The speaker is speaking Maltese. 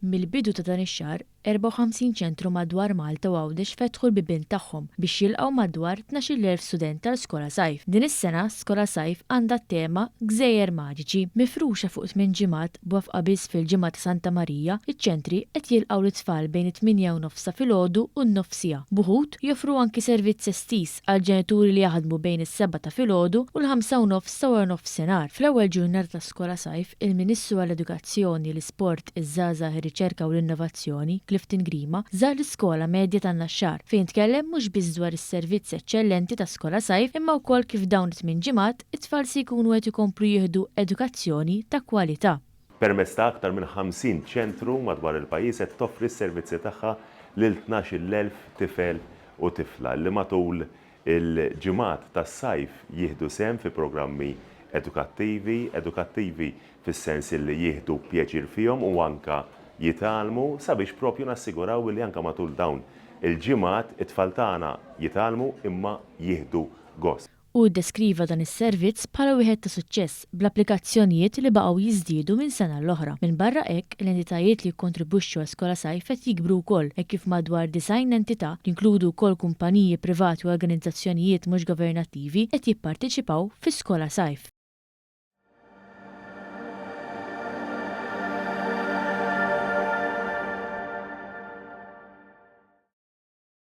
Mill-bidu ta' dan ix-xahar, 54 ċentru madwar Malta u Għawdex fetħu l-bibien tagħhom biex jilqgħu madwar 12,000 student tal-Skola Sajf. Din is-sena Skola Sajf għandha tema Gżejjer Maġiċi. Mifruxa fuq 8 ġimgħat b'wafqa biss fil-ġimgħa ta' Santa Marija, iċ-ċentri qed jilqgħu l-tfal bejn it-8:30 filgħodu u n-nofsija. Buħud joffru anki servizz estis għal ġenituri li jaħdmu bejn is-7 ta' filgħodu u l-5:30 ta' wara nofsinhar. Fl-ewwel ġurnata ta' Skola Sajf, il-Ministru għall-Edukazzjoni, l-Isport, iż-Żgħażagħ, ir-Riċerka u l-Innovazzjoni, Clifton Grima, żar l-iskola medja tan-Naxxar fejn tkellem mhux biss dwar is-servizz eċċellenti ta' Skola Sajf imma wkoll kif dawn it-8 ġimgħat it-tfal se jkunu qed ikomplu jieħdu edukazzjoni ta' kwalità. Permezz ta' aktar minn 50 ċentru madwar il-pajjiż qed toffri s-servizzi tagħha lil 12,000 tifel u tifla li matul il-ġimgħat tas-sajf jieħdu sehem fi programmi edukattivi fis-sens li jieħdu pjaċir fihom u anke jitalmu sabiex propju nassiguraw li anke matul dawn il-ġimgħat it-tfal tagħna jitalmu imma jieħdu gost. U ddeskriva dan is-servizz bħala wieħed ta' suċċess bl-applikazzjonijiet li baqgħu jiżdiedu minn sena l-oħra. Minn barra hekk, l-entitajiet li jikkontribwixxu għal Skola Sajf qed jikbru wkoll hekk kif madwar 90 entità li jinkludu wkoll kumpaniji privati u organizzazzjonijiet mhux governattivi qed jipparteċipaw fis-Skola Sajf.